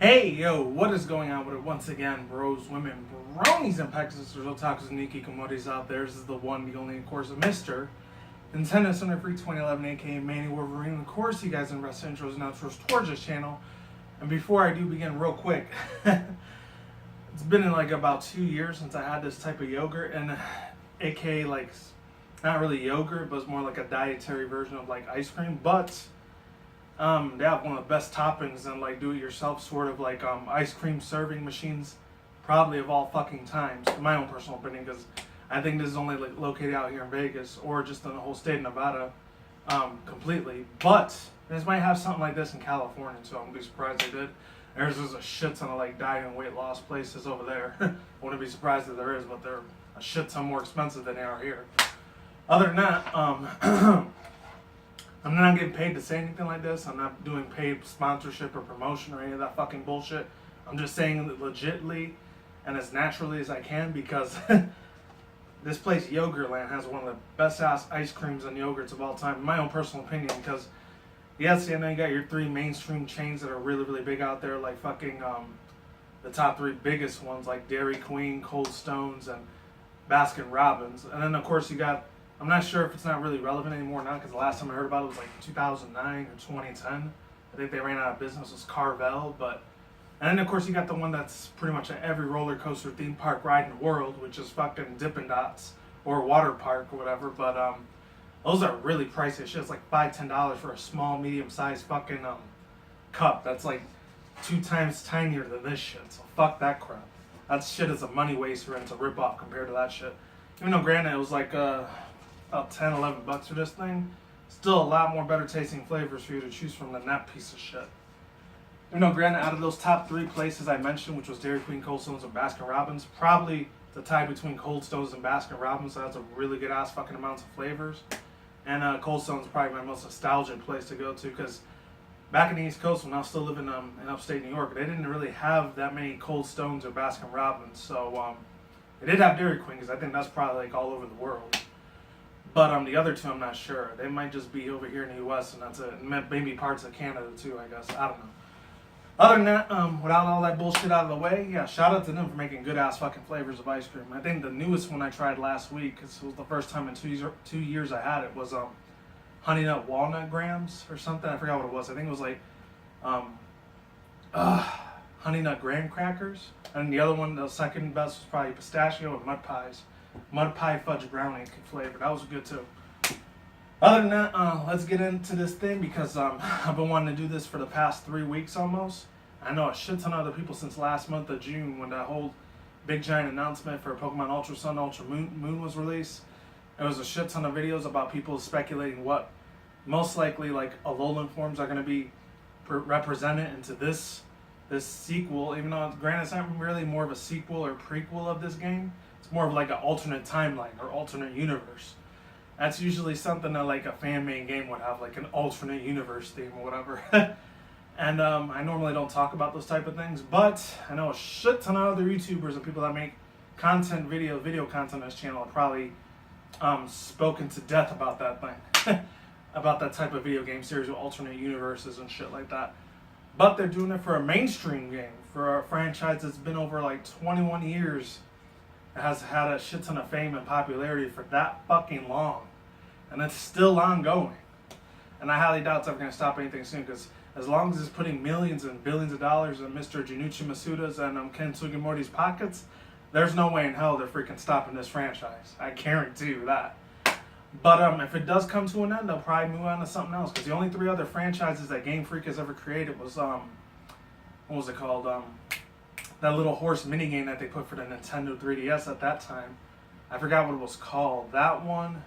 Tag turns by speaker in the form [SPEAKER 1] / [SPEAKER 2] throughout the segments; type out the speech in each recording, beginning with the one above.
[SPEAKER 1] Hey, yo, what is going on with it? Once again, bros, women, bronies, and pack sisters, otakus, and nikikomoris out there. This is the one, the only, of course, Mr. Nintendo Center Free 2011, aka Manny Wolverine. Of course, you guys in wrestling intros and outros towards this channel. And before I do begin, real quick, it's been in like about 2 years since I had this type of yogurt, and aka like, not really yogurt, but it's more like a dietary version of like ice cream, but they have one of the best toppings and like do-it-yourself sort of like ice cream serving machines, probably of all fucking times, in my own personal opinion, because I think this is only like located out here in Vegas or just in the whole state of Nevada, completely. But this might have something like this in California, so I wouldn't be surprised they did. There's just a shit ton of like diet and weight loss places over there. I wouldn't be surprised if there is, but they're a shit ton more expensive than they are here. Other than that, I'm not getting paid to say anything like this. I'm not doing paid sponsorship or promotion or any of that fucking bullshit. I'm just saying it legitly and as naturally as I can, because this place, Yogurtland, has one of the best ass ice creams and yogurts of all time, in my own personal opinion. Because yes, I know you got your three mainstream chains that are really, really big out there, like fucking the top three biggest ones, like Dairy Queen, Cold Stones, and Baskin Robbins. And then of course you got, I'm not sure if it's not really relevant anymore now, because the last time I heard about it was like 2009 or 2010. I think they ran out of business. It was Carvel, but and then of course you got the one that's pretty much at every roller coaster theme park ride in the world, which is fucking Dippin' Dots or Water Park or whatever. But those are really pricey. Shit, it's like $5-10 for a small, medium-sized fucking cup. That's like 2 times tinier than this shit. So fuck that crap. That shit is a money waster and it's a rip-off compared to that shit. Even though granted it was like about $10-11 for this thing, still a lot more better tasting flavors for you to choose from than that piece of shit. You know, granted, out of those top 3 places I mentioned, which was Dairy Queen, Cold Stones, and Baskin Robbins, probably the tie between Cold Stones and Baskin Robbins. So that's a really good ass fucking amounts of flavors. And Cold Stones is probably my most nostalgic place to go to, because back in the East Coast when I was still living in upstate New York, they didn't really have that many Cold Stones or Baskin Robbins. So they did have Dairy Queen, because I think that's probably like all over the world. But the other two, I'm not sure. They might just be over here in the U.S. and that's it. Maybe parts of Canada too, I guess. I don't know. Other than that, without all that bullshit out of the way, yeah, shout out to them for making good ass fucking flavors of ice cream. I think the newest one I tried last week, because it was the first time in 2 years I had it, was honey nut walnut grams or something. I forgot what it was. I think it was like honey nut graham crackers. And the other one, the second best, was probably pistachio and mud pies. Mud pie fudge brownie flavor. That was good too. Other than that, let's get into this thing, because I've been wanting to do this for the past 3 weeks almost. I know a shit ton of other people since last month of June, when that whole big giant announcement for Pokemon Ultra Sun, Ultra Moon was released. There was a shit ton of videos about people speculating what most likely like alolan forms are going to be represented into this sequel, even though granted it's not really more of a sequel or prequel of this game. It's more of like an alternate timeline or alternate universe. That's usually something that like a fan-made game would have, like an alternate universe theme or whatever. And I normally don't talk about those type of things, but I know a shit ton of other YouTubers and people that make content, video content on this channel have probably spoken to death about that thing. About that type of video game series with alternate universes and shit like that. But they're doing it for a mainstream game, for a franchise that's been over like 21 years. It has had a shit ton of fame and popularity for that fucking long. And it's still ongoing. And I highly doubt it's ever going to stop anything soon, because as long as it's putting millions and billions of dollars in Mr. Junichi Masuda's and Ken Sugimori's pockets, there's no way in hell they're freaking stopping this franchise. I guarantee you that. But if it does come to an end, they'll probably move on to something else, because the only 3 other franchises that Game Freak has ever created was, what was it called? That little horse minigame that they put for the Nintendo 3DS at that time. I forgot what it was called. That one,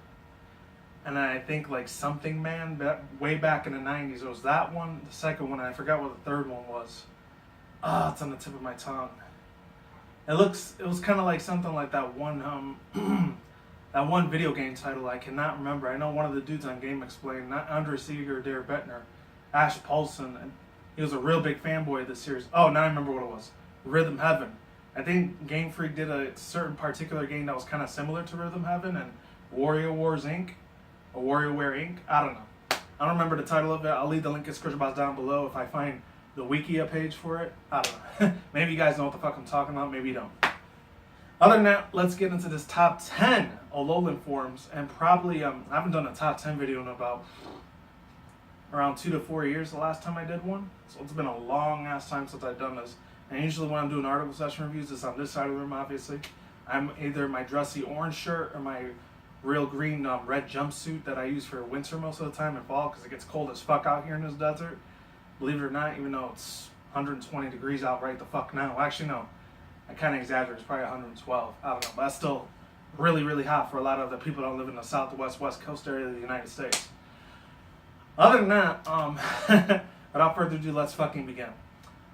[SPEAKER 1] and then I think like Something Man, way back in the 90s. It was that one, the second one, and I forgot what the third one was. It's on the tip of my tongue. It was kind of like something like that one, that one video game title I cannot remember. I know one of the dudes on Game Explain, not Andre Seeger or Dare Bettner, Ash Paulson, and he was a real big fanboy of this series. Oh, now I remember what it was. Rhythm Heaven. I think Game Freak did a certain particular game that was kind of similar to Rhythm Heaven, and Wario Wars Inc. or WarioWare Inc. I don't know. I don't remember the title of it. I'll leave the link in the description box down below if I find the Wikia page for it. I don't know. Maybe you guys know what the fuck I'm talking about. Maybe you don't. Other than that, let's get into this top 10 alolan forms. And probably, I haven't done a top 10 video in about around 2 to 4 years the last time I did one. So it's been a long ass time since I've done this. And usually when I'm doing article session reviews, it's on this side of the room, obviously. I'm either my dressy orange shirt or my real green red jumpsuit that I use for winter most of the time and fall because it gets cold as fuck out here in this desert. Believe it or not, even though it's 120 degrees out right the fuck now. Well, actually, no. I kind of exaggerate. It's probably 112. I don't know. But that's still really, really hot for a lot of the people that live in the southwest, west coast area of the United States. Other than that, without further ado, let's fucking begin.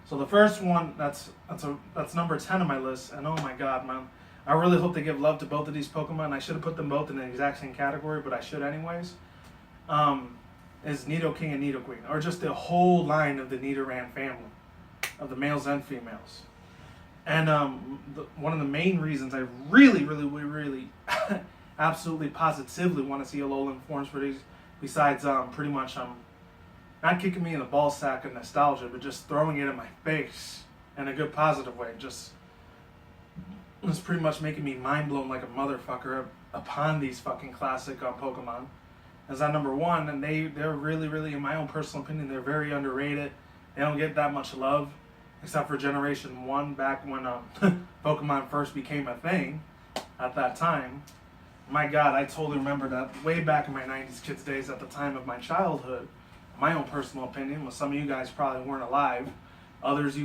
[SPEAKER 1] So the first one, that's number 10 on my list. And oh my god, man. I really hope they give love to both of these Pokemon. I should have put them both in the exact same category, but I should anyways. Is Nidoking and Nidoqueen, or just the whole line of the Nidoran family, of the males and females. And one of the main reasons I really, absolutely positively want to see alolan forms for these, besides pretty much not kicking me in the ball sack of nostalgia, but just throwing it in my face in a good positive way. Just it's pretty much making me mind blown like a motherfucker upon these fucking classic Pokemon. As on number one, and they're really, in my own personal opinion, they're very underrated. They don't get that much love, except for Generation 1 back when Pokemon first became a thing at that time. My god, I totally remember that way back in my 90s kids days at the time of my childhood. My own personal opinion, well, some of you guys probably weren't alive. Others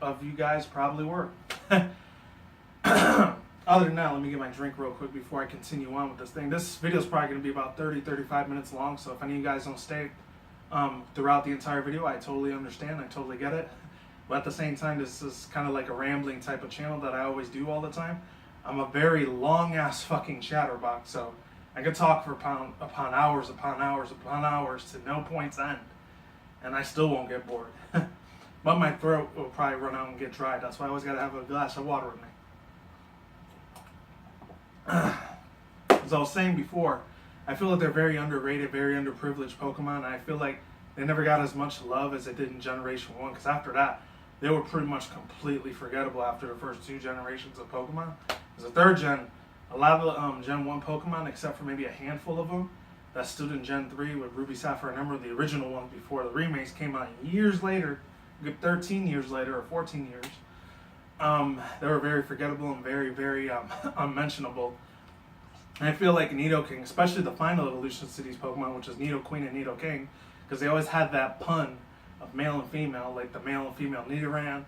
[SPEAKER 1] of you guys probably were. Other than that, let me get my drink real quick before I continue on with this thing. This video is probably going to be about 30-35 minutes long, so if any of you guys don't stay throughout the entire video, I totally understand. I totally get it. But at the same time, this is kind of like a rambling type of channel that I always do all the time. I'm a very long-ass fucking chatterbox, so I could talk for upon hours to no point's end, and I still won't get bored. But my throat will probably run out and get dry. That's why I always got to have a glass of water with me. As I was saying before, I feel like they're very underrated, very underprivileged Pokemon, and I feel like they never got as much love as they did in Generation 1, because after that, they were pretty much completely forgettable after the first 2 generations of Pokemon. As a 3rd gen, a lot of the Gen 1 Pokemon, except for maybe a handful of them, that stood in Gen 3 with Ruby, Sapphire, and Emerald, the original ones before the remakes came out years later, a good 13 years later, or 14 years. They were very forgettable and very unmentionable. And I feel like Nidoking, especially the final evolutions to these Pokemon, which is Nidoqueen and Nidoking, because they always had that pun of male and female, like the male and female Nidoran,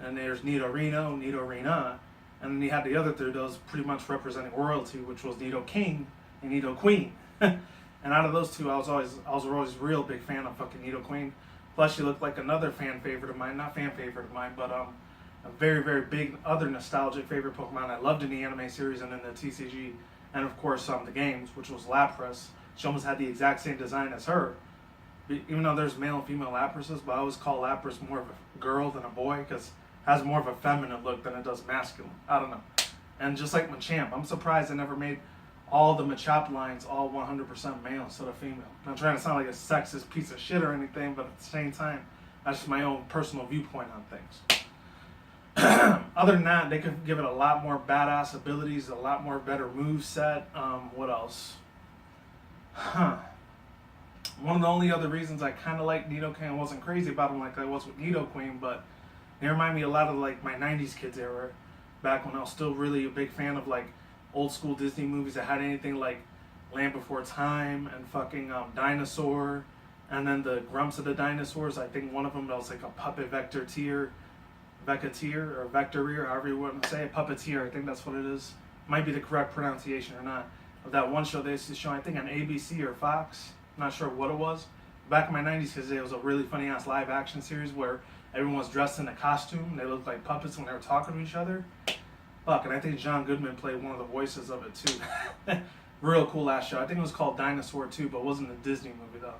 [SPEAKER 1] and there's Nidorino, Nidorina, and then you had the other 3 of those pretty much representing royalty, which was Nidoking and Nidoqueen. And out of those 2, I was always a real big fan of fucking Nidoqueen. Plus, she looked like another fan favorite of mine, not fan favorite of mine, but a very big other nostalgic favorite Pokemon I loved in the anime series and in the TCG, and of course the games, which was Lapras. She almost had the exact same design as her. Even though there's male and female Laprases, but I always call Lapras more of a girl than a boy because it has more of a feminine look than it does masculine. I don't know. And just like Machamp, I'm surprised they never made all the Machop lines all 100% male instead of female. I'm not trying to sound like a sexist piece of shit or anything, but at the same time, that's just my own personal viewpoint on things. Other than that, they could give it a lot more badass abilities, a lot more better moveset. What else? One of the only other reasons I kind of like Nidoking, I wasn't crazy about him like I was with Nidoqueen, but they remind me a lot of like my 90s kids era, back when I was still really a big fan of like old school Disney movies that had anything like Land Before Time and fucking Dinosaur, and then the Grumps of the Dinosaurs. I think one of them was like a puppet Vectorteer, or Vectoreer, however you want to say it, Puppeteer, I think that's what it is. Might be the correct pronunciation or not. Of that one show they used to show, I think on ABC or Fox, I'm not sure what it was. Back in my 90s, because it was a really funny ass live action series where everyone was dressed in a costume, they looked like puppets when they were talking to each other. Fuck, and I think John Goodman played one of the voices of it too. Real cool ass show. I think it was called Dinosaur 2, but it wasn't a Disney movie though.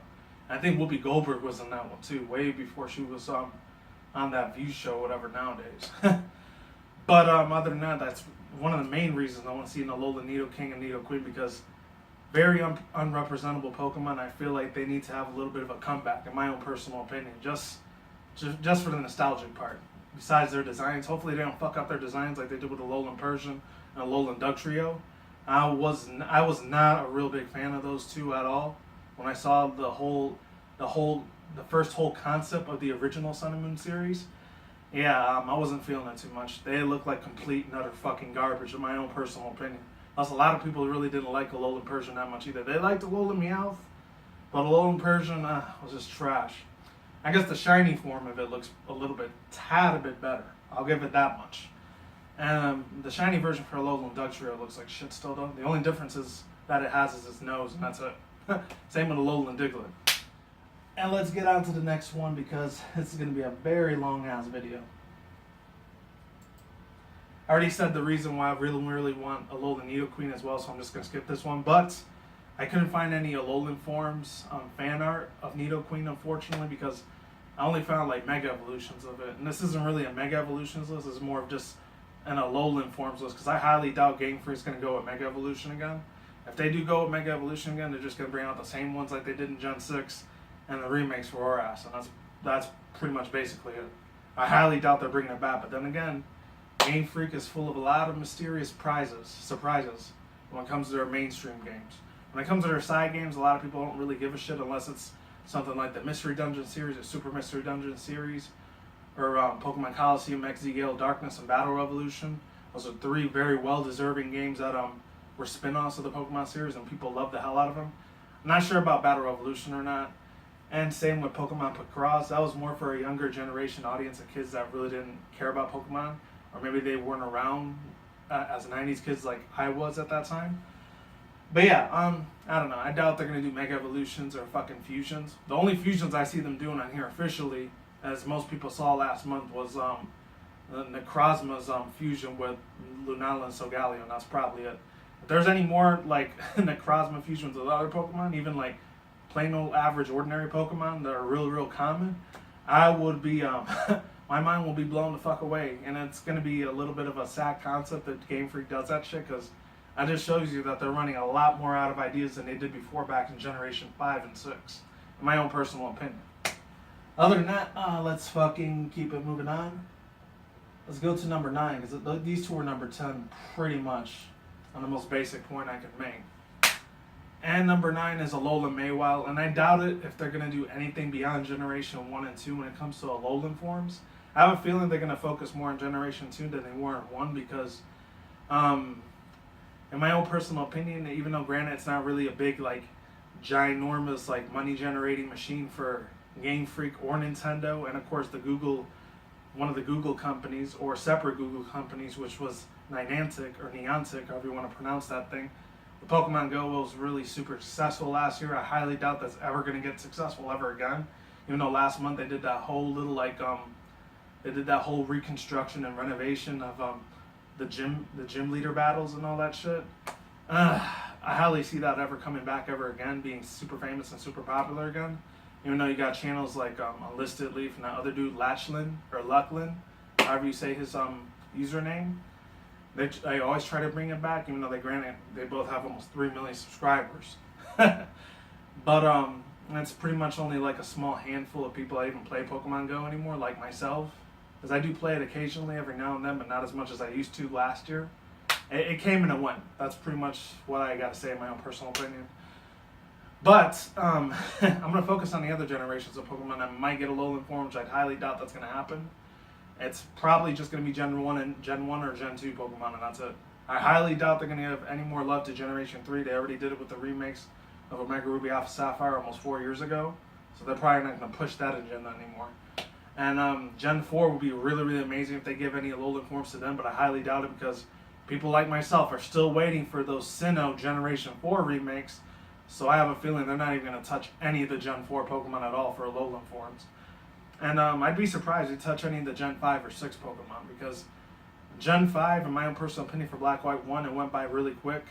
[SPEAKER 1] I think Whoopi Goldberg was in that one too, way before she was on that View show, whatever nowadays. But other than that, that's one of the main reasons I want to see an Alolan Nidoking and Nidoqueen, because very unrepresentable Pokemon. I feel like they need to have a little bit of a comeback, in my own personal opinion. Just just for the nostalgic part. Besides their designs, hopefully they don't fuck up their designs like they did with alolan Persian and alolan Dugtrio. I was not a real big fan of those two at all. When I saw the first whole concept of the original Sun and Moon series, yeah, I wasn't feeling it too much. They look like complete and utter fucking garbage, in my own personal opinion. Plus, a lot of people really didn't like alolan Persian that much either. They liked alolan Meowth, but alolan Persian was just trash. I guess the shiny form of it looks tad a bit better. I'll give it that much. And the shiny version for alolan Dugtrio looks like shit still though. The only difference is that it has is its nose, and that's it. Same with alolan Diglett. And let's get on to the next one because this is going to be a very long ass video. I already said the reason why I really want alolan Nidoqueen as well, so I'm just going to skip this one. But I couldn't find any alolan forms fan art of Nidoqueen, unfortunately, because I only found like Mega Evolutions of it. And this isn't really a Mega Evolutions list, it's more of just an alolan forms list, because I highly doubt Game Freak's going to go with Mega Evolution again. If they do go with Mega Evolution again, they're just going to bring out the same ones like they did in Gen 6 and the remakes for Horas, and that's pretty much basically it. I highly doubt they're bringing it back, but then again, Game Freak is full of a lot of mysterious surprises when it comes to their mainstream games. When it comes to their side games, a lot of people don't really give a shit unless it's something like the Mystery Dungeon series or Super Mystery Dungeon series, or Pokemon Coliseum, XZ Gale Darkness, and Battle Revolution. Those are three very well-deserving games that were spin-offs of the Pokemon series, and people love the hell out of them. I'm not sure about Battle Revolution or not. And same with Pokemon Picross. That was more for a younger generation audience of kids that really didn't care about Pokemon. Or maybe they weren't around as 90s kids like I was at that time. But yeah, I don't know. I doubt they're going to do Mega Evolutions or fucking Fusions. The only Fusions I see them doing on here officially, as most people saw last month, was Necrozma's fusion with Lunala and Solgaleo, and that's probably it. If there's any more like Necrozma fusions with other Pokemon, even like plain old average ordinary Pokemon that are real common, I would be my mind will be blown the fuck away, and it's going to be a little bit of a sad concept that Game Freak does that shit, because that just shows you that they're running a lot more out of ideas than they did before back in Generation 5 and 6, in my own personal opinion. Other than that, let's fucking keep it moving on. Let's go to number 9, because these two are number 10 pretty much on the most basic point I could make. And number 9 is Alolan Mawile, and I doubt it if they're going to do anything beyond Generation 1 and 2 when it comes to Alolan forms. I have a feeling they're going to focus more on Generation 2 than they were in 1, because in my own personal opinion, even though granted it's not really a big like ginormous like money generating machine for Game Freak or Nintendo, and of course one of the Google companies or separate Google companies, which was Niantic, however you want to pronounce that thing. The Pokemon Go was really super successful last year. I highly doubt that's ever going to get successful ever again. Even though last month they did that whole little they did that whole reconstruction and renovation of the gym leader battles and all that shit. I highly see that ever coming back ever again, being super famous and super popular again. Even though you got channels like Unlisted Leaf and that other dude Lachlan or Lucklin, however you say his username. They always try to bring it back, even though they both have almost 3 million subscribers. But it's pretty much only like a small handful of people that even play Pokemon Go anymore, like myself. Because I do play it occasionally, every now and then, but not as much as I used to last year. It came and it went. That's pretty much what I got to say in my own personal opinion. But I'm going to focus on the other generations of Pokemon that might get Alolan form, which I highly doubt that's going to happen. It's probably just going to be Gen 1 or Gen 2 Pokemon, and that's it. I highly doubt they're going to give any more love to Generation 3. They already did it with the remakes of Omega Ruby Alpha Sapphire almost 4 years ago. So they're probably not going to push that agenda anymore. And Gen 4 would be really amazing if they give any Alolan forms to them, but I highly doubt it because people like myself are still waiting for those Sinnoh Generation 4 remakes. So I have a feeling they're not even going to touch any of the Gen 4 Pokemon at all for Alolan forms. And I'd be surprised if they touch any of the Gen 5 or 6 Pokemon, because Gen 5, in my own personal opinion, for Black White 1, it went by really quick.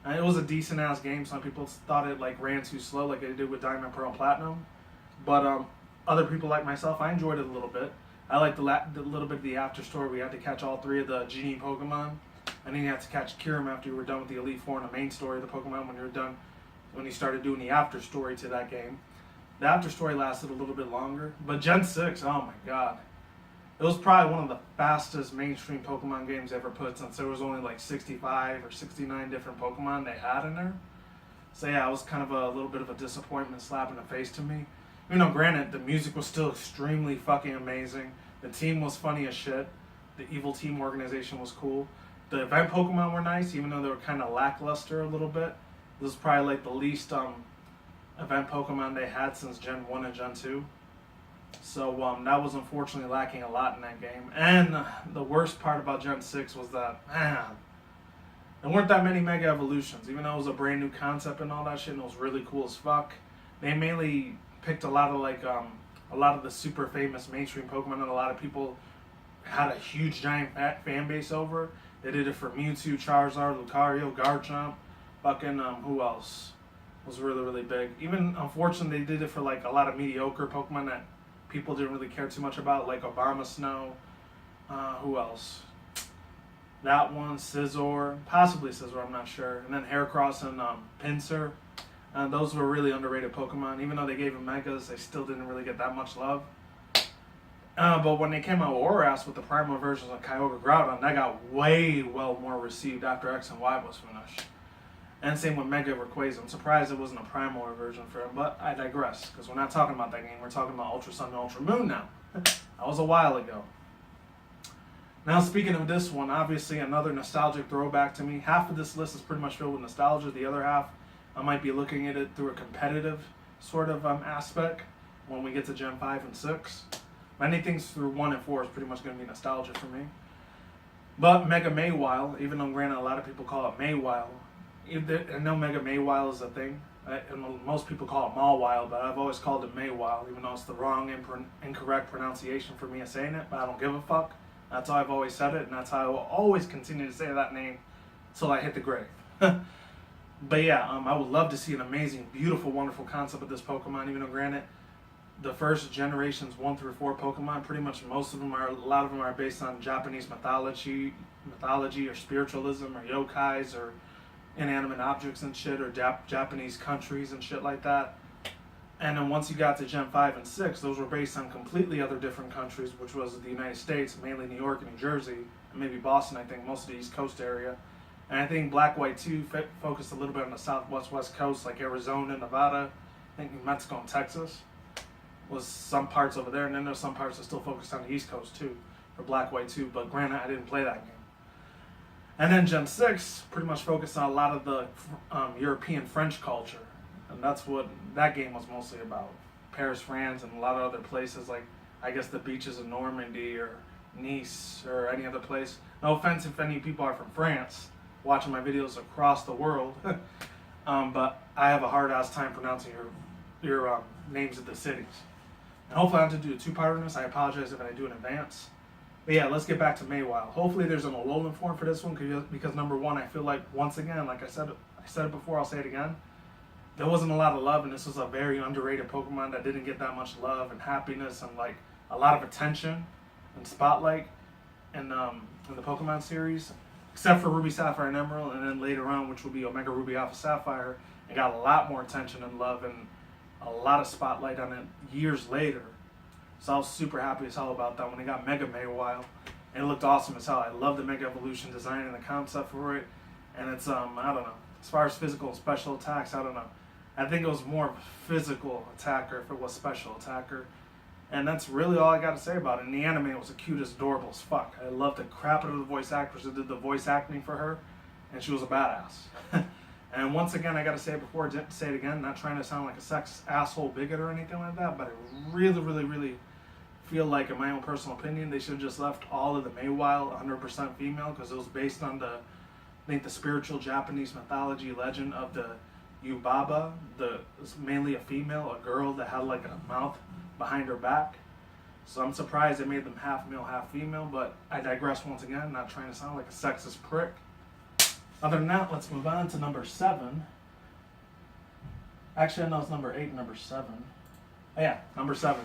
[SPEAKER 1] And it was a decent-ass game. Some people thought it like ran too slow like they did with Diamond, Pearl, and Platinum. But other people like myself, I enjoyed it a little bit. I liked the little bit of the after story. We had to catch all 3 of the genie Pokemon. And then you had to catch Kyurem after you were done with the Elite Four and the main story of the Pokemon when you started doing the after story to that game. The after story lasted a little bit longer. But Gen 6, oh my god. It was probably one of the fastest mainstream Pokemon games ever put, since there was only like 65 or 69 different Pokemon they had in there. So yeah, it was kind of a little bit of a disappointment, slap in the face to me. You know, granted, the music was still extremely fucking amazing. The team was funny as shit. The evil team organization was cool. The event Pokemon were nice, even though they were kind of lackluster a little bit. This was probably like the least event Pokemon they had since Gen 1 and Gen 2. So that was unfortunately lacking a lot in that game. And the worst part about Gen 6 was that, man, there weren't that many Mega Evolutions. Even though it was a brand new concept and all that shit, and it was really cool as fuck. They mainly picked a lot of the super famous mainstream Pokemon that a lot of people had a huge giant fan base over. They did it for Mewtwo, Charizard, Lucario, Garchomp, fucking who else was really, really big. Even, unfortunately, they did it for like a lot of mediocre Pokemon that people didn't really care too much about, like Obama Snow. Who else? That one, Scizor, possibly Scizor, I'm not sure. And then Heracross and Pinsir. Those were really underrated Pokemon. Even though they gave them Megas, they still didn't really get that much love. But when they came out with Oras with the primal versions of Kyogre, Groudon, that got way more received after X and Y was finished. And same with Mega Rayquaza. I'm surprised it wasn't a primal version for him, but I digress, because we're not talking about that game. We're talking about Ultra Sun and Ultra Moon now. That was a while ago. Now, speaking of this one, obviously another nostalgic throwback to me. Half of this list is pretty much filled with nostalgia. The other half, I might be looking at it through a competitive sort of aspect when we get to Gen 5 and 6. Many things through 1 and 4 is pretty much going to be nostalgia for me. But Mega Mawile, even though granted a lot of people call it Mawile, I know Mega Mawile is a thing. And most people call it Mawile, but I've always called it Mawile, even though it's the wrong incorrect pronunciation for me of saying it, but I don't give a fuck. That's how I've always said it, and that's how I will always continue to say that name until I hit the grave. But yeah, I would love to see an amazing, beautiful, wonderful concept of this Pokemon, even though granted, the first generations 1 through 4 Pokemon, pretty much a lot of them are based on Japanese mythology or spiritualism or yokais or inanimate objects and shit, or Japanese countries and shit like that. And then once you got to Gen 5 and 6, those were based on completely other different countries, which was the United States, mainly New York and New Jersey, and maybe Boston, I think, most of the East Coast area. And I think Black White 2 focused a little bit on the Southwest West Coast, like Arizona, Nevada, I think New Mexico and Texas was some parts over there, and then there's some parts that still focused on the East Coast too, for Black White 2, but granted, I didn't play that game. And then Gen 6 pretty much focused on a lot of the European French culture. And that's what that game was mostly about. Paris, France, and a lot of other places, like, I guess, the beaches of Normandy or Nice or any other place. No offense if any people are from France watching my videos across the world. But I have a hard-ass time pronouncing your names of the cities. And hopefully I don't have to do a two-part on this. I apologize if I do in advance. But yeah, let's get back to Mawile. Hopefully there's an alolan form for this one, because number one, I feel like, once again, like I said it before, I'll say it again, there wasn't a lot of love, and this was a very underrated Pokemon that didn't get that much love and happiness and like a lot of attention and spotlight in the Pokemon series, except for Ruby, Sapphire, and Emerald, and then later on, which will be Omega Ruby, Alpha Sapphire, it got a lot more attention and love and a lot of spotlight on it years later. So I was super happy as hell about that when they got Mega Mawile, and it looked awesome as hell. I love the Mega Evolution design and the concept for it, and it's I don't know, as far as physical and special attacks, I don't know. I think it was more of a physical attacker if it was special attacker. And that's really all I got to say about it. And the anime, it was the cutest, adorable as fuck. I loved the crap out of the voice actress that did the voice acting for her, and she was a badass. And once again, I got to say it before, say it again, not trying to sound like a sex asshole bigot or anything like that, but I really, really, really feel like, in my own personal opinion, they should have just left all of the Mawile 100% female, because it was based on the spiritual Japanese mythology legend of the Yubaba, it's mainly a female, a girl that had like a mouth behind her back. So I'm surprised they made them half male, half female, but I digress once again, not trying to sound like a sexist prick. Other than that, let's move on to number 7. Actually, I know it's number 8 and number 7. Oh yeah, number 7.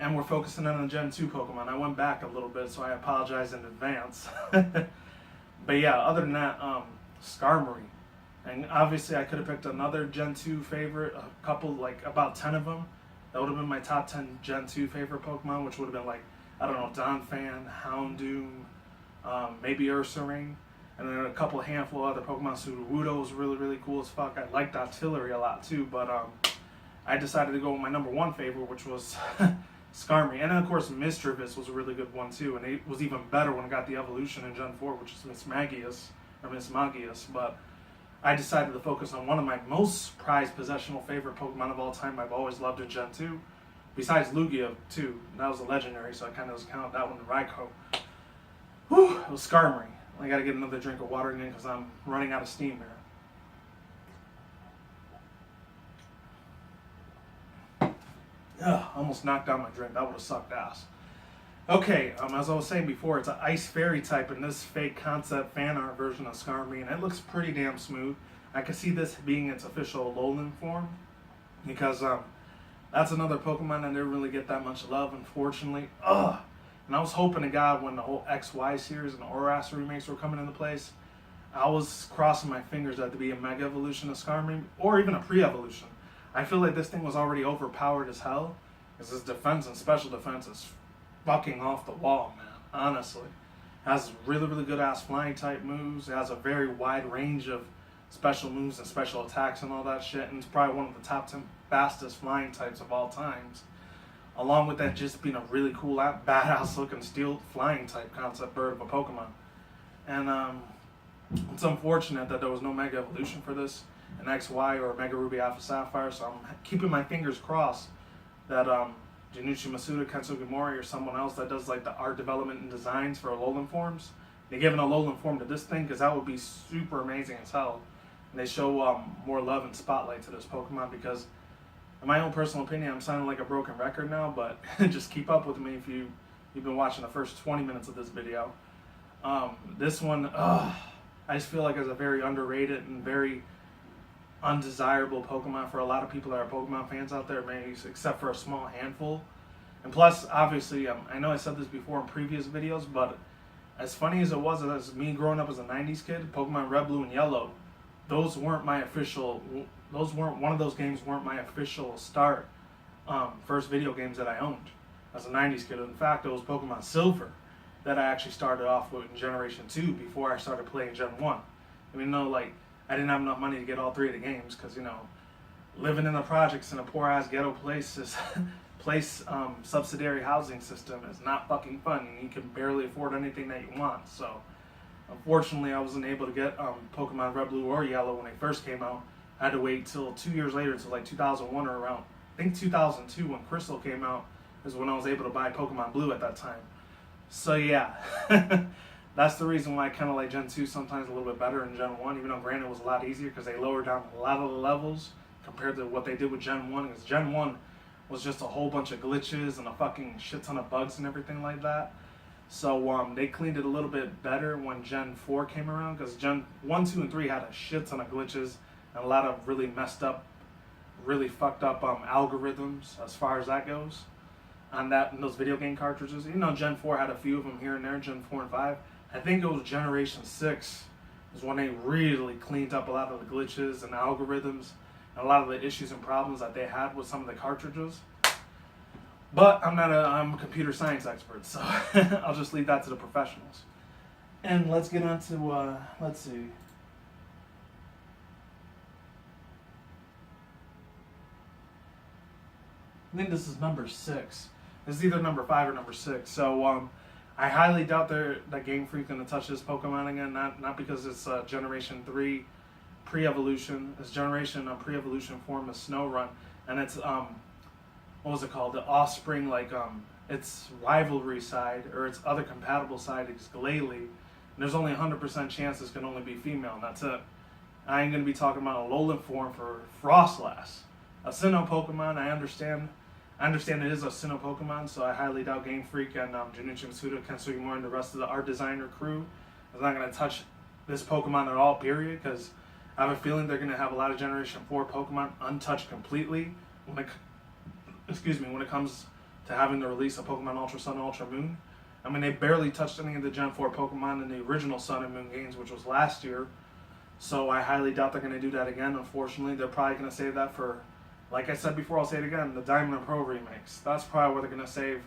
[SPEAKER 1] And we're focusing on the Gen 2 Pokemon. I went back a little bit, so I apologize in advance. But yeah, other than that, Skarmory. And obviously I could have picked another Gen 2 favorite, a couple, like about 10 of them. that would have been my top 10 Gen 2 favorite Pokemon, which would have been like, I don't know, Donphan, Houndoom, maybe Ursaring, and then a couple handful of other Pokemon. Sudowoodo was really, really cool as fuck. I liked Artillery a lot too, but I decided to go with my number 1 favorite, which was Skarmory. And then of course Mischievous was a really good one too, and it was even better when it got the evolution in Gen 4, which is Miss Magius. But I decided to focus on one of my most prized possessional favorite Pokemon of all time. I've always loved in Gen 2. Besides Lugia too. That was a legendary, so I kind of just count that one in Raikou. Whew, it was Skarmory. I gotta get another drink of water again because I'm running out of steam here. Ugh, almost knocked down my drink. That would have sucked ass. Okay, as I was saying before, it's an Ice Fairy type in this fake concept fan art version of Skarmory, and it looks pretty damn smooth. I can see this being its official alolan form, because that's another Pokemon that didn't really get that much love, unfortunately. Ugh! And I was hoping to God when the whole XY series and the Oras remakes were coming into place, I was crossing my fingers that to be a Mega Evolution of Skarmory, or even a Pre-Evolution. I feel like this thing was already overpowered as hell, because its defense and special defense is fucking off the wall, man, honestly. It has really, really good ass flying type moves. It has a very wide range of special moves and special attacks and all that shit, and it's probably one of the top 10 fastest flying types of all times. Along with that just being a really cool, badass looking steel flying type concept bird of a Pokemon. And it's unfortunate that there was no Mega Evolution for this in XY or Mega Ruby Alpha Sapphire, so I'm keeping my fingers crossed that Junichi Masuda, Kensuke Mori, or someone else that does like the art development and designs for Alolan forms, they give an Alolan form to this thing, because that would be super amazing as hell. And they show more love and spotlight to this Pokemon, because in my own personal opinion, I'm sounding like a broken record now, but just keep up with me if you've been watching the first 20 minutes of this video. This one, I just feel like it's a very underrated and very undesirable Pokemon for a lot of people that are Pokemon fans out there, maybe except for a small handful. And plus, obviously, I know I said this before in previous videos, but as funny as it was as me growing up as a 90s kid, Pokemon Red, Blue, and Yellow, those weren't my official, one of those games weren't my official first video games that I owned as a 90s kid. In fact, it was Pokemon Silver that I actually started off with in Generation 2 before I started playing Gen 1. I mean, like, I didn't have enough money to get all 3 of the games, because, living in the projects in a poor-ass ghetto subsidiary housing system is not fucking fun, and you can barely afford anything that you want. So, unfortunately, I wasn't able to get Pokemon Red, Blue, or Yellow when they first came out. I had to wait till 2 years later, till like 2001 or around, I think 2002 when Crystal came out, is when I was able to buy Pokemon Blue at that time. So yeah, that's the reason why I kind of like Gen 2 sometimes a little bit better than Gen 1, even though granted it was a lot easier because they lowered down a lot of the levels compared to what they did with Gen 1, because Gen 1 was just a whole bunch of glitches and a fucking shit ton of bugs and everything like that. So they cleaned it a little bit better when Gen 4 came around, because Gen 1, 2, and 3 had a shit ton of glitches and a lot of really messed up, really fucked up algorithms as far as that goes on those video game cartridges. Gen 4 had a few of them here and there, Gen 4 and 5. I think it was Generation 6 is when they really cleaned up a lot of the glitches and algorithms and a lot of the issues and problems that they had with some of the cartridges. But I'm a computer science expert, so I'll just leave that to the professionals. And let's get on to, let's see. I think this is number 6. This is either number 5 or number 6. So I highly doubt that Game Freak's going to touch this Pokemon again. Not because it's Generation 3 pre-evolution. It's Generation pre-evolution form of Snorunt, and it's what was it called? The offspring, like its rivalry side or its other compatible side is Glalie. And there's only 100% chance this can only be female, and that's it. I ain't going to be talking about a Alolan form for Frostlass, a Sinnoh Pokemon. I understand it is a Sinnoh Pokemon, so I highly doubt Game Freak and Junichi Masuda, Kensuke Mori, and the rest of the art designer crew is not going to touch this Pokemon at all, period, because I have a feeling they're going to have a lot of Generation 4 Pokemon untouched completely when it comes to having the release of Pokemon Ultra Sun and Ultra Moon. I mean, they barely touched any of the Gen 4 Pokemon in the original Sun and Moon games, which was last year, so I highly doubt they're going to do that again, unfortunately. They're probably going to save that for Like I said before, I'll say it again, the Diamond and Pearl remakes. That's probably what they're going to save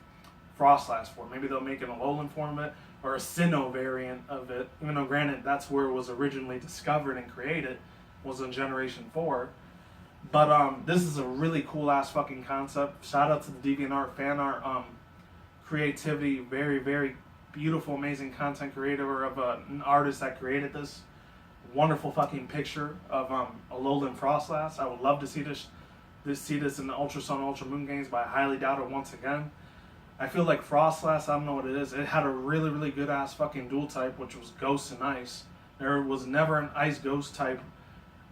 [SPEAKER 1] Frostlass for. Maybe they'll make an alolan form of it, or a Sinnoh variant of it. Even though, granted, that's where it was originally discovered and created, was in Generation 4. But this is a really cool-ass fucking concept. Shout out to the DeviantArt fan art creativity. Very, very beautiful, amazing content creator of an artist that created this wonderful fucking picture of alolan Frostlass. I would love to see this in the Ultra Sun, Ultra Moon games, but I highly doubt it once again. I feel like Frostlass, I don't know what it is. It had a really, really good ass fucking dual type, which was Ghost and Ice. There was never an Ice Ghost type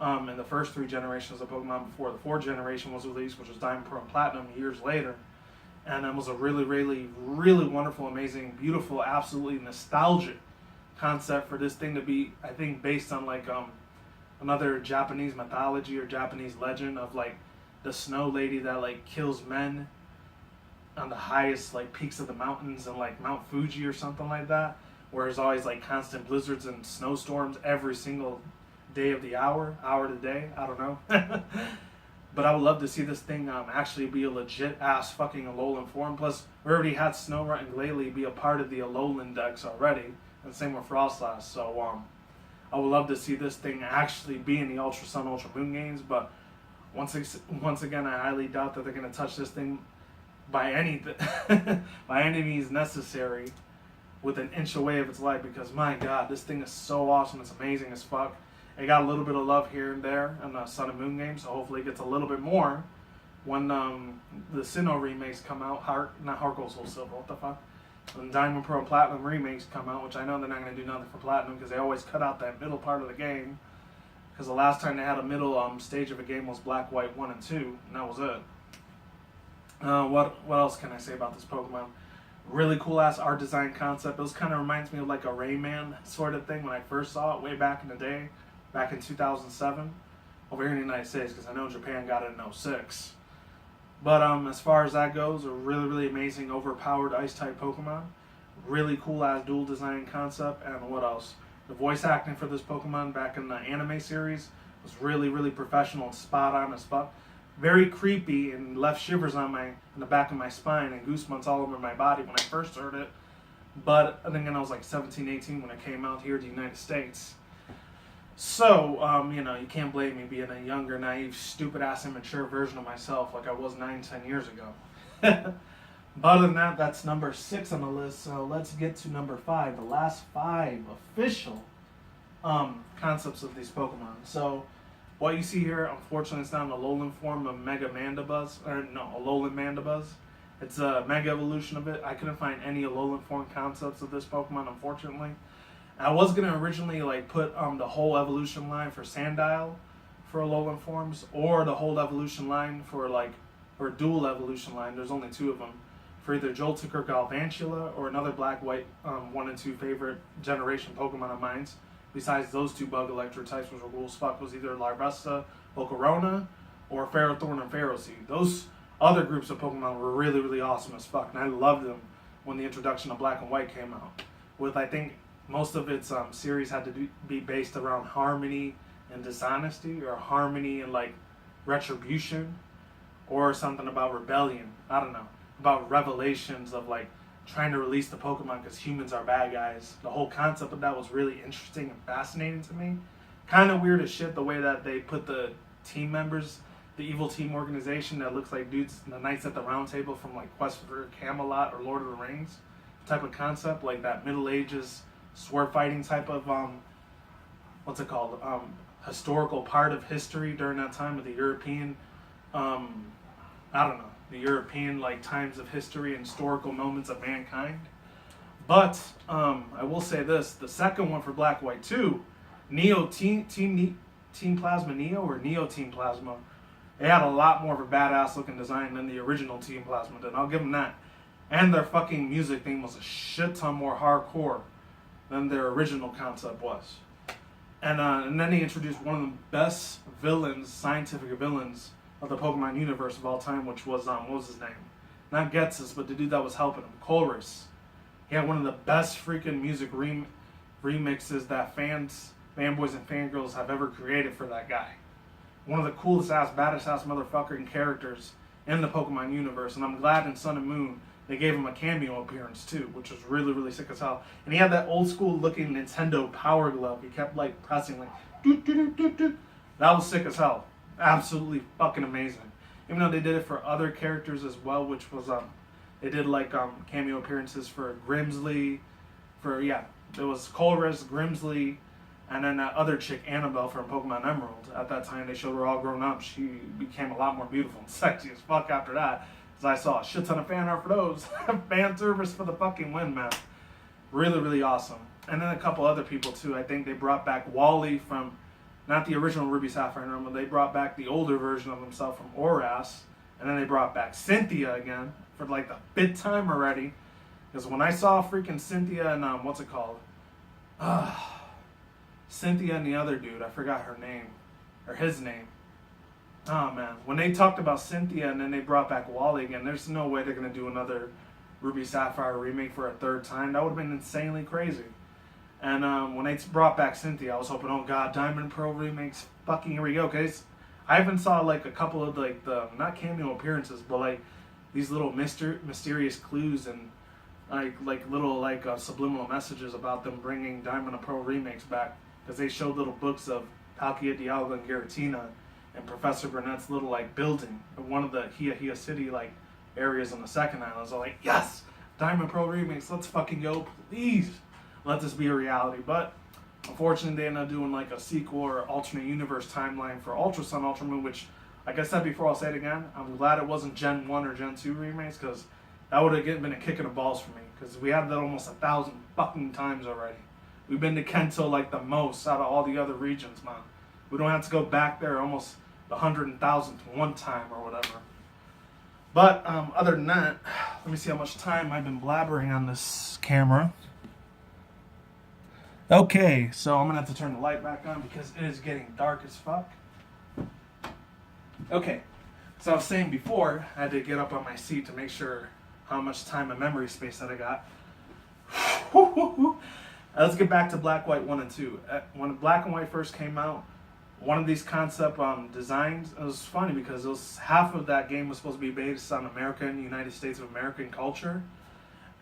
[SPEAKER 1] in the first 3 generations of Pokemon before the 4th generation was released, which was Diamond, Pearl, and Platinum years later. And it was a really, really, really wonderful, amazing, beautiful, absolutely nostalgic concept for this thing to be, I think, based on like another Japanese mythology or Japanese legend of like the snow lady that like kills men on the highest like peaks of the mountains and like Mount Fuji or something like that, where there's always like constant blizzards and snowstorms every single day of the hour to day. I don't know. But I would love to see this thing actually be a legit ass fucking alolan form. Plus, we already had Snorunt and Glalie be a part of the alolan decks already, and same with Frostlass. So I would love to see this thing actually be in the Ultra Sun, Ultra Moon games. But once again, I highly doubt that they're gonna touch this thing by any by any means necessary, with an inch away of its life. Because my God, this thing is so awesome. It's amazing as fuck. It got a little bit of love here and there in the Sun and Moon game, so hopefully it gets a little bit more when the Sinnoh remakes come out. Not Heart Gold, Soul Silver, what the fuck? When Diamond, Pearl, and Platinum remakes come out, which I know they're not going to do nothing for Platinum because they always cut out that middle part of the game. Because the last time they had a middle stage of a game was Black, White 1 and 2, and that was it. What else can I say about this Pokemon? Really cool ass art design concept. It kind of reminds me of like a Rayman sort of thing when I first saw it way back in the day. Back in 2007, over here in the United States, because I know Japan got it in 06. But as far as that goes, a really, really amazing overpowered Ice-type Pokemon. Really cool-ass dual design concept. And what else? The voice acting for this Pokemon back in the anime series was really, really professional and spot-on as fuck. Very creepy and left shivers on in the back of my spine and goosebumps all over my body when I first heard it. But I think I was like 17, 18 when it came out here to the United States. So, you can't blame me being a younger, naive, stupid-ass, immature version of myself like I was 9, 10 years ago. But other than that, that's number 6 on the list. So let's get to number 5, the last 5 official concepts of these Pokemon. So what you see here, unfortunately, it's not an alolan form of Mega Mandibuzz, alolan Mandibuzz. It's a Mega Evolution of it. I couldn't find any alolan form concepts of this Pokemon, unfortunately. I was going to originally like put the whole evolution line for Sandile for alolan forms, or the whole evolution line for or dual evolution line, there's only 2 of them, for either Joltik or Galvantula, or another Black, White 1 and 2 favorite generation Pokemon of mine. Besides those 2 bug electro types, which were cool as fuck, was either Larvesta, Volcarona, or Ferrothorn and Ferroseed. Those other groups of Pokemon were really, really awesome as fuck, and I loved them when the introduction of Black and White came out. With, I think, most of its series had to be based around harmony and dishonesty, or harmony and like retribution, or something about rebellion. I don't know. About revelations of like trying to release the Pokemon because humans are bad guys. The whole concept of that was really interesting and fascinating to me. Kind of weird as shit the way that they put the team members, the evil team organization that looks like dudes, the Knights at the Round Table from like Quest for Camelot or Lord of the Rings type of concept, like that Middle Ages sword fighting type of historical part of history during that time of the European the European like times of history and historical moments of mankind. But I will say this, the second one for Black White 2, Team Plasma Neo or Neo Team Plasma, they had a lot more of a badass looking design than the original Team Plasma did. I'll give them that. And their fucking music theme was a shit ton more hardcore than their original concept was. And then they introduced one of the best villains, scientific villains of the Pokemon universe of all time, which was, what was his name? Not Getsus, but the dude that was helping him, Colress. He had one of the best freaking music remixes that fanboys and fangirls have ever created for that guy. one of the coolest ass, baddest ass motherfucking characters in the Pokemon universe. And I'm glad in Sun and Moon they gave him a cameo appearance too, which was really, really sick as hell. And he had that old school looking Nintendo Power Glove. He kept like pressing like doot, doot, doot, doot. That was sick as hell. Absolutely fucking amazing. Even though they did it for other characters as well, which was they did like cameo appearances for Grimsley, there was Colress, Grimsley, and then that other chick Annabelle from Pokemon Emerald. At that time, they showed her all grown up. She became a lot more beautiful and sexy as fuck after that. Because I saw a shit ton of fan art for those. Fan service for the fucking win, man. Really, really awesome. And then a couple other people too. I think they brought back Wally from, not the original Ruby Sapphire and Emerald, they brought back the older version of himself from Oras. And then they brought back Cynthia again for like the 5th time already. Because when I saw freaking Cynthia and what's it called? Cynthia and the other dude, I forgot her name, or his name. Oh man, when they talked about Cynthia and then they brought back Wally again, there's no way they're gonna do another Ruby Sapphire remake for a 3rd time. That would have been insanely crazy. And when they brought back Cynthia, I was hoping, oh god, Diamond Pearl remakes, fucking here we go, cause I even saw like a couple of like the not cameo appearances, but like these little mysterious clues and like little like subliminal messages about them bringing Diamond and Pearl remakes back. Because they showed little books of Palkia, Dialga, and Giratina, and Professor Burnett's little like building in one of the Hiya City like areas on the 2nd island. I was like, yes, Diamond Pearl remakes, let's fucking go, please, let this be a reality. But unfortunately, they ended up doing like a sequel or alternate universe timeline for Ultra Sun, Ultra Moon, which, like I said before, I'll say it again. I'm glad it wasn't Gen 1 or Gen 2 remakes, because that would have been a kick in the balls for me. Because we had that almost 1,000 fucking times already. We've been to Kento like the most out of all the other regions, man. We don't have to go back there almost the 100,000th one time or whatever. But other than that, let me see how much time I've been blabbering on this camera. Okay, so I'm going to have to turn the light back on because it is getting dark as fuck. Okay, so I was saying before, I had to get up on my seat to make sure how much time and memory space that I got. Let's get back to Black, White 1 and 2. When Black and White first came out, one of these concept designs, it was funny because it was half of that game was supposed to be based on American, United States of American culture.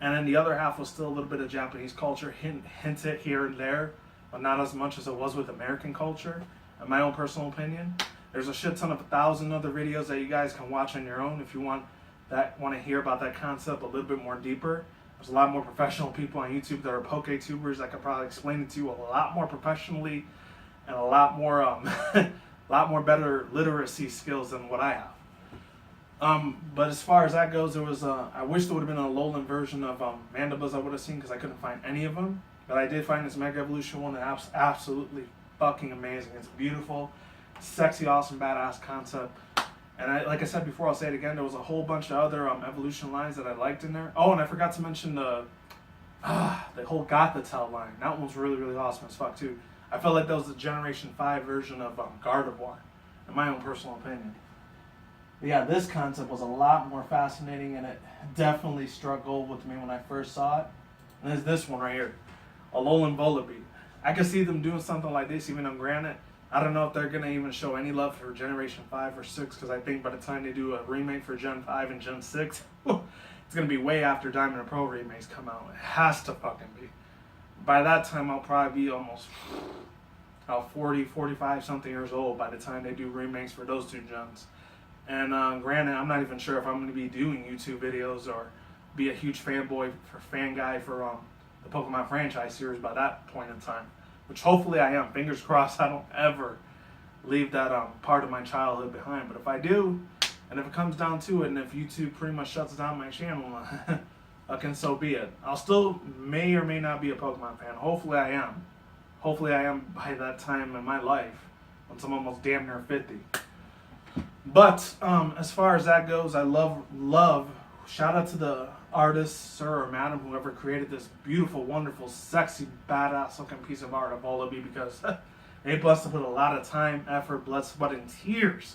[SPEAKER 1] And then the other half was still a little bit of Japanese culture, hinted here and there, but not as much as it was with American culture, in my own personal opinion. There's a shit ton of 1,000 other videos that you guys can watch on your own if you want to hear about that concept a little bit more deeper. There's a lot more professional people on YouTube that are Poke-tubers that could probably explain it to you a lot more professionally and a lot more better literacy skills than what I have. But as far as that goes, there was I wish there would have been an alolan version of Mandibuzz I would have seen because I couldn't find any of them. But I did find this Mega Evolution one that's absolutely fucking amazing. It's beautiful, sexy, awesome, badass concept. And like I said before, I'll say it again, there was a whole bunch of other evolution lines that I liked in there. Oh, and I forgot to mention the whole Gothitelle line. That one was really, really awesome as fuck too. I felt like that was the Generation 5 version of Gardevoir, in my own personal opinion. But yeah, this concept was a lot more fascinating, and it definitely struck gold with me when I first saw it. And there's this one right here, Alolan Volibee. I could see them doing something like this, even on granted. I don't know if they're going to even show any love for Generation 5 or 6, because I think by the time they do a remake for Gen 5 and Gen 6, it's going to be way after Diamond and Pearl remakes come out. It has to fucking be. By that time, I'll probably be almost 40, 45 something years old by the time they do remakes for those 2 gens. And granted, I'm not even sure if I'm going to be doing YouTube videos or be a huge fan guy for the Pokemon franchise series by that point in time. Which hopefully I am. Fingers crossed I don't ever leave that part of my childhood behind. But if I do, and if it comes down to it, and if YouTube pretty much shuts down my channel, fucking so be it. I'll still may or may not be a Pokemon fan. Hopefully I am. Hopefully I am by that time in my life, once I'm almost damn near 50. But as far as that goes, I love, shout out to the artist, sir or madam, whoever created this beautiful, wonderful, sexy, badass looking piece of art of Volibee, because they blessed to put a lot of time, effort, blood, sweat, and tears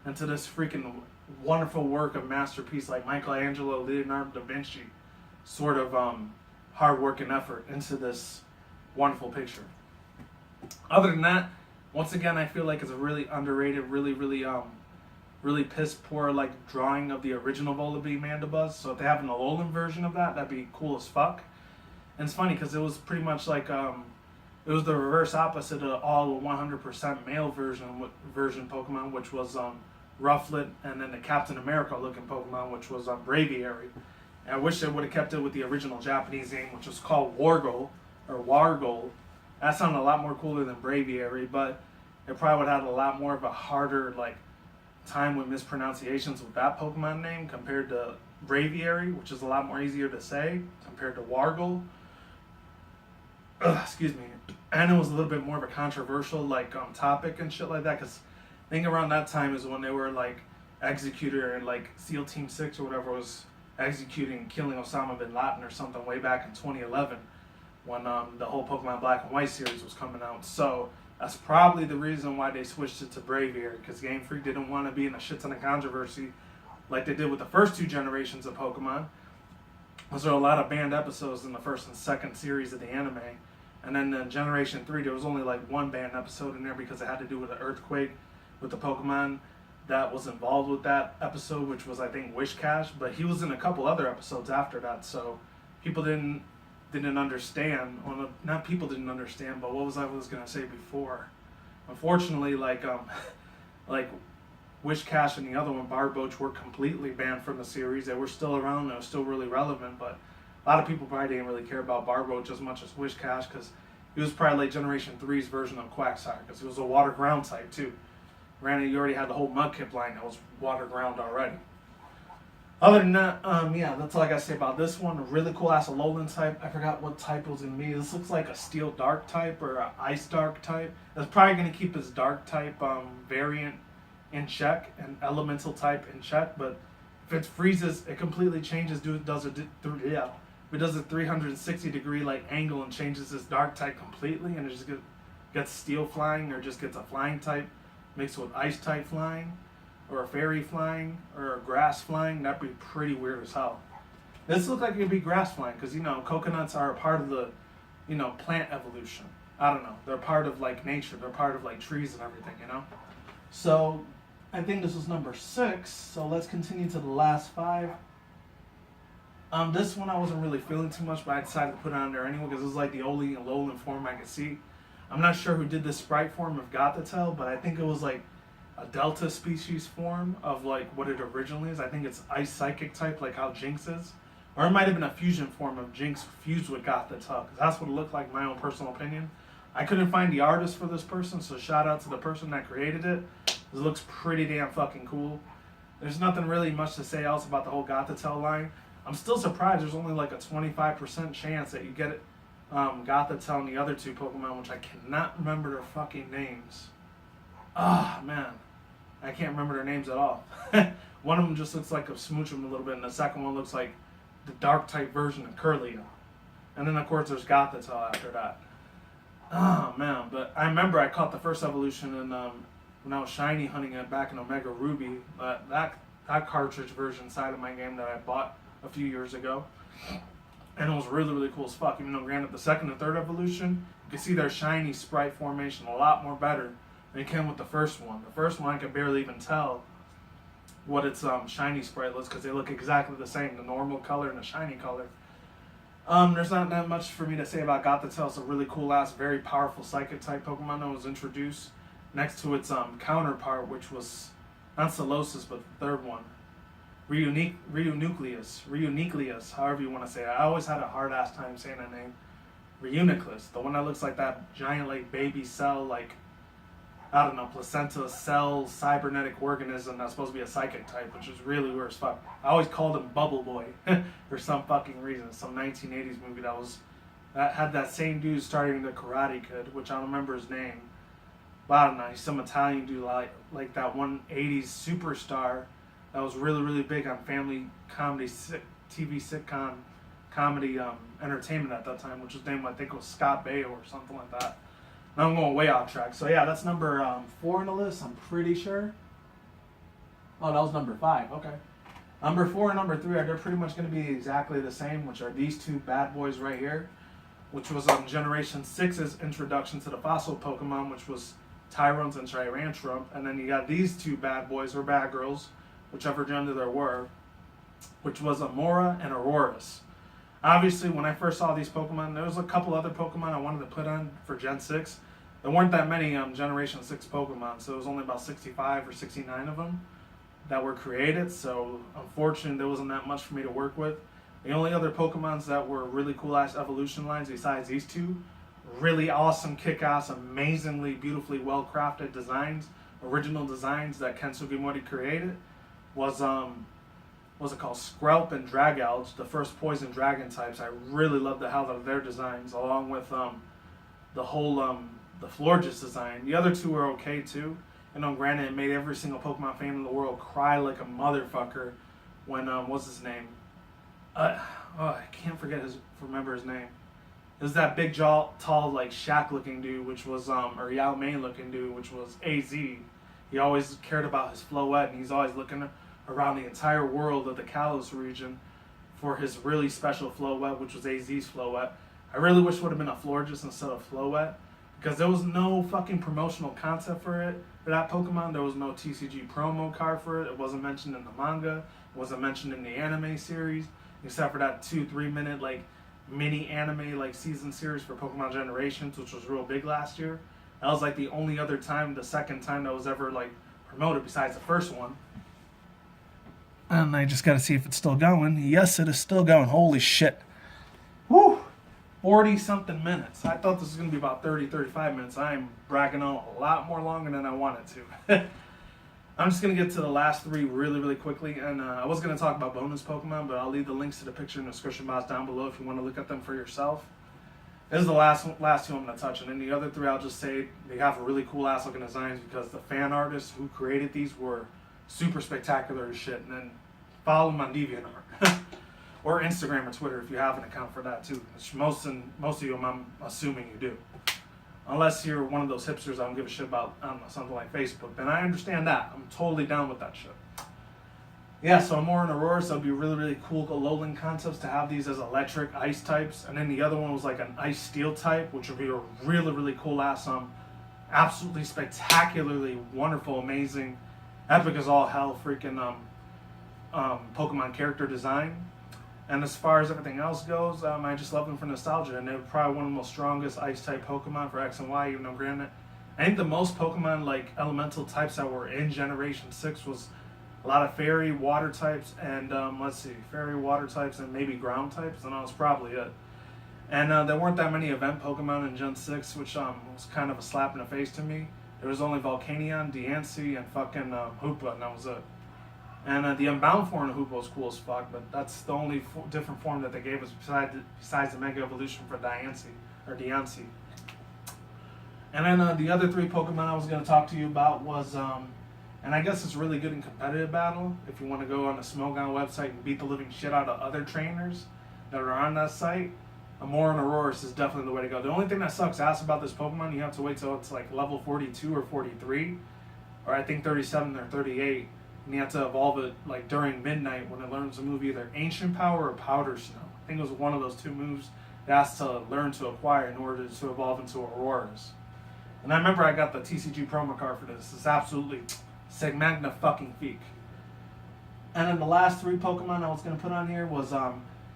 [SPEAKER 1] into this freaking wonderful work of masterpiece like Michelangelo, Leonardo da Vinci sort of hard work and effort into this wonderful picture. Other than that, Once again, I feel like it's a really underrated, really piss poor like drawing of the original Volibee Mandibuzz. So if they have an alolan version of that, that'd be cool as fuck. And it's funny because it was pretty much like it was the reverse opposite of all 100% male version Pokemon, which was Rufflet, and then the Captain America looking Pokemon, which was Braviary. And I wish they would have kept it with the original Japanese name, which was called Wargle or Wargle. That sounded a lot more cooler than Braviary, but it probably would have had a lot more of a harder like time with mispronunciations with that Pokemon name compared to Braviary, which is a lot more easier to say compared to Wargle. Excuse me. And it was a little bit more of a controversial like topic and shit like that, because I think around that time is when they were like Executor and like SEAL Team 6 or whatever was executing and killing Osama bin Laden or something way back in 2011 when the whole Pokemon Black and White series was coming out. So that's probably the reason why they switched it to Braviary, because Game Freak didn't want to be in a shit ton of controversy like they did with the first two generations of Pokemon. There were a lot of banned episodes in the first and second series of the anime. And then in Generation 3, there was only like one banned episode in there because it had to do with an earthquake with the Pokemon that was involved with that episode, which was, I think, Wishcash. But he was in a couple other episodes after that, so people didn't understand. Well, not people didn't understand, but what was I was going to say before? Unfortunately, like Wishcash and the other one, Barboach, were completely banned from the series. They were still around, they were still really relevant, but a lot of people probably didn't really care about Barboach as much as Wishcash, because he was probably like Generation 3's version of Quagsire, because he was a water ground type too. Granted, you already had the whole Mudkip line that was water ground already. Other than that, yeah, that's all I got to say about this one. A really cool ass Alolan type. I forgot what type it was in me. This looks like a Steel Dark type or an Ice Dark type. It's probably going to keep his Dark type variant in check and Elemental type in check, but if it freezes, it completely changes. It does a 360 degree like angle and changes his Dark type completely, and it just gets Steel flying or just gets a flying type mixed with Ice type flying, or a Fairy flying, or a Grass flying. That'd be pretty weird as hell. This looks like it could be Grass flying, because coconuts are a part of the plant evolution. I don't know. They're part of like nature. They're part of like trees and everything. So I think this was number 6. So let's continue to the last 5. This one I wasn't really feeling too much, but I decided to put it on there anyway because it was like the only Alolan form I could see. I'm not sure who did this sprite form of Gothitelle, but I think it was like a Delta species form of like what it originally is. I think it's Ice Psychic type, like how Jinx is. Or it might have been a fusion form of Jinx fused with Gothitelle, because that's what it looked like, my own personal opinion. I couldn't find the artist for this person, so shout out to the person that created it. It looks pretty damn fucking cool. There's nothing really much to say else about the whole Gothitelle line. I'm still surprised there's only like a 25% chance that you get it, Gothitelle and the other two Pokemon, which I cannot remember their fucking names. Ah, man. I can't remember their names at all. One of them just looks like a Smoochum a little bit, and the second one looks like the dark type version of Curlia. And then, of course, there's Gothitelle after that. Oh, man. But I remember I caught the first evolution in, when I was shiny hunting it back in Omega Ruby. That cartridge version side of my game that I bought a few years ago. And it was really, really cool as fuck. Even though, granted, the second and third evolution, you can see their shiny sprite formation a lot more better than it can with the first one. The first one, I could barely even tell what its shiny sprite looks, because they look exactly the same, the normal color and the shiny color. There's not that much for me to say about Gothitelle. It's a really cool ass, very powerful psychic type Pokemon that was introduced next to its counterpart, which was not Solosis, but the third one. Reuniclus, however you want to say it. I always had a hard ass time saying that name. Reuniclus, the one that looks like that giant like baby cell, like, I don't know, placenta cell cybernetic organism that's supposed to be a psychic type, which is really weird as fuck. I always called him Bubble Boy for some fucking reason. Some 1980s movie that had that same dude starting the Karate Kid, which I don't remember his name. But I don't know, he's some Italian dude like that one 80s superstar that was really, really big on family comedy, TV sitcom comedy entertainment at that time, which was named, I think it was Scott Baio or something like that. Now I'm going way off track. So yeah, that's number 4 on the list, I'm pretty sure. Oh, that was number 5, okay. Number 4 and number 3 they're pretty much going to be exactly the same, which are these two bad boys right here, which was Generation 6's introduction to the fossil Pokemon, which was Tyrants and Tyrantrum, and then you got these two bad boys or bad girls, whichever gender there were, which was Amora and Aurorus. Obviously, when I first saw these Pokemon, there was a couple other Pokemon I wanted to put on for Gen 6. There weren't that many Generation 6 Pokemon, so it was only about 65 or 69 of them that were created, so unfortunately there wasn't that much for me to work with. The only other Pokemons that were really cool-ass evolution lines besides these two, really awesome, kick-ass, amazingly, beautifully well-crafted designs, original designs that Ken Sugimori created, was what's it called, Skrelp and Dragalge, the first poison dragon types. I really loved the hell out of their designs, along with the whole the Florges design. The other two were okay too. Granted, it made every single Pokemon fan in the world cry like a motherfucker when what's his name? I can't remember his name. It was that big jaw, tall, like Shaq looking dude, which was or Yao Ming looking dude, which was AZ. He always cared about his Floette, and he's always looking around the entire world of the Kalos region for his really special Floette, which was AZ's Floette. I really wish it would have been a Florges instead of Floette, because there was no fucking promotional concept for that Pokemon. There was no TCG promo card for it. It wasn't mentioned in the manga. It wasn't mentioned in the anime series, except for that 2-3 minute like mini anime like season series for Pokemon Generations, which was real big last year. That was like the only other time, the second time that was ever like promoted besides the first one. And I just gotta see if it's still going. Yes, it is still going. Holy shit. Woo! 40 something minutes. I thought this was gonna be about 30-35 minutes. I'm bragging on a lot more longer than I wanted to. I'm just gonna get to the last three really quickly, and I was gonna talk about bonus Pokemon, but I'll leave the links to the picture in the description box down below if you want to look at them for yourself. This is the last two I'm gonna touch, and then the other three I'll just say they have really cool ass looking designs because the fan artists who created these were super spectacular as shit. And then follow them on DeviantArt or Instagram or Twitter if you have an account for that too. Most of you, I'm assuming you do. Unless you're one of those hipsters I don't give a shit about, I don't know, something like Facebook. Then I understand that. I'm totally down with that shit. Yeah, so Amora and Aurora, so it'd be really cool alolan concepts to have these as electric ice types. And then the other one was like an ice steel type, which would be a really cool ass, absolutely spectacularly wonderful, amazing, epic as all hell freaking Pokemon character design. And as far as everything else goes, I just love them for nostalgia, and they're probably one of the most strongest ice-type Pokemon for X and Y, even though granted, I think the most Pokemon, like, elemental types that were in Generation 6 was a lot of Fairy, Water types, and, Fairy, Water types, and maybe Ground types, and that was probably it. And there weren't that many event Pokemon in Gen 6, which was kind of a slap in the face to me. There was only Volcanion, Diancie, and fucking Hoopa, and that was it. And the Unbound form of Hoopa was cool as fuck, but that's the only different form that they gave us besides the Mega Evolution for Diancie. And then the other three Pokemon I was going to talk to you about was, and I guess it's really good in competitive battle, if you want to go on the Smogon website and beat the living shit out of other trainers that are on that site, Amora and Aurorus is definitely the way to go. The only thing that sucks ass about this Pokemon, you have to wait till it's like level 42 or 43, or I think 37 or 38. And you have to evolve it like during midnight when it learns to move either Ancient Power or Powder Snow. I think it was one of those two moves it has to learn to acquire in order to evolve into Auroras. And I remember I got the TCG promo card for this. It's absolutely Segmagna fucking Feek. And then the last three Pokemon I was going to put on here was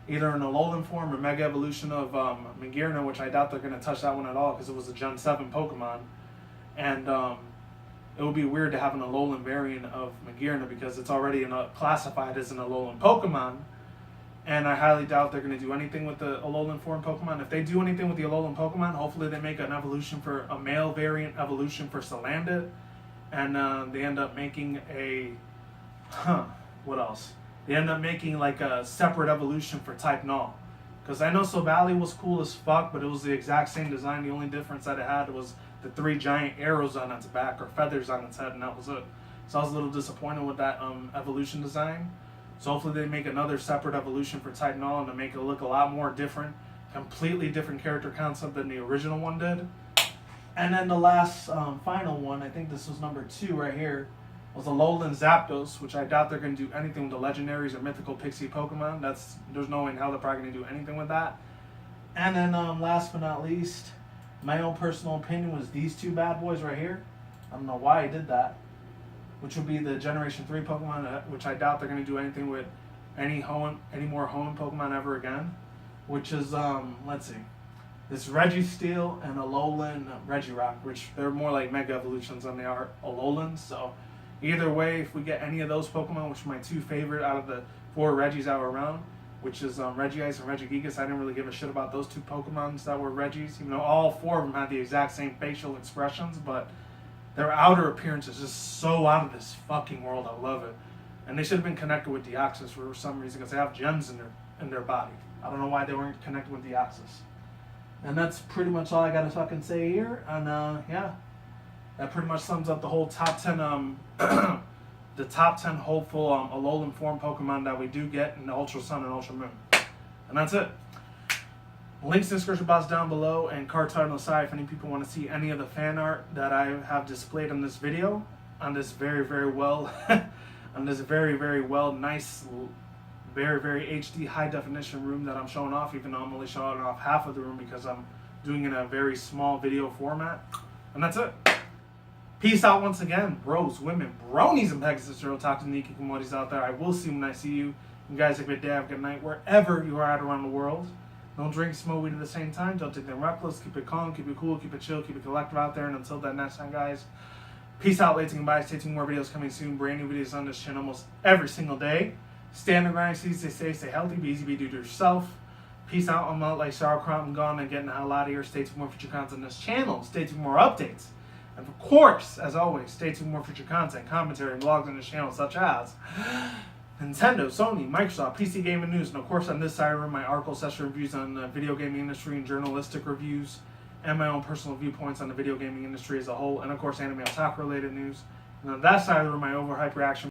[SPEAKER 1] either an Alolan form or Mega Evolution of Magearna, which I doubt they're going to touch that one at all because it was a Gen 7 Pokemon. And it would be weird to have an Alolan variant of Magearna because it's already classified as an Alolan Pokemon. And I highly doubt they're going to do anything with the Alolan form Pokemon. If they do anything with the Alolan Pokemon, hopefully they make an evolution for a male variant evolution for Salandit. And they end up making what else? They end up making like a separate evolution for type Null. Because I know Silvally was cool as fuck, but it was the exact same design. The only difference that it had was the 3 giant arrows on its back or feathers on its head, and that was it. So I was a little disappointed with that evolution design. So hopefully they make another separate evolution for type Null and to make it look a lot more different, completely different character concept than the original one did. And then the last final one, I think this was number 2 right here, was Alolan Zapdos, which I doubt they're going to do anything with the legendaries or mythical pixie Pokemon. There's no way in hell they're probably going to do anything with that. And then last but not least, my own personal opinion was these two bad boys right here. I don't know why I did that. Which would be the Generation 3 Pokemon, which I doubt they're going to do anything with any more Hoenn Pokemon ever again. Which is, let's see. This Registeel and Alolan Regirock, which they're more like Mega Evolutions than they are Alolans. So either way, if we get any of those Pokemon, which are my two favorite out of the 4 Regis that were around, which is Regice and Regigigas, I didn't really give a shit about those two Pokemons that were Regis, even though all 4 of them had the exact same facial expressions, but their outer appearance is just so out of this fucking world. I love it. And they should have been connected with Deoxys for some reason, because they have gems in their body. I don't know why they weren't connected with Deoxys. And that's pretty much all I gotta fucking say here. And yeah, that pretty much sums up the whole top 10 the top 10 hopeful Alolan form Pokemon that we do get in the Ultra Sun and Ultra Moon. And that's it. Links in the description box down below, and cards on the side if any people want to see any of the fan art that I have displayed in this video on this very, very well nice, very, very HD high definition room that I'm showing off, even though I'm only showing off half of the room because I'm doing it in a very small video format. And that's it. Peace out once again, bros, women, bronies, and Pegasus Toxic Nikki Komoris out there. I will see you when I see you. You guys have a good day, have a good night, wherever you are at around the world. Don't drink, smoke weed at the same time. Don't take them reckless. Keep it calm, keep it cool, keep it chill, keep it collective out there. And until that next time, guys, peace out, ladies and goodbye. Stay tuned, more videos coming soon. Brand new videos on this channel almost every single day. Stay on the grind, stay safe, stay healthy, be easy, be do to yourself. Peace out. I'm out like sauerkraut. I'm gone and getting the hell out of here. Stay tuned, more future content on this channel. Stay tuned, more updates. And of course, as always, stay tuned, more future content, commentary, and vlogs on this channel, such as Nintendo, Sony, Microsoft, PC gaming news, and of course on this side of my article session reviews on the video gaming industry and journalistic reviews, and my own personal viewpoints on the video gaming industry as a whole, and of course anime and otaku related news. And on that side of the room, my overhyped reaction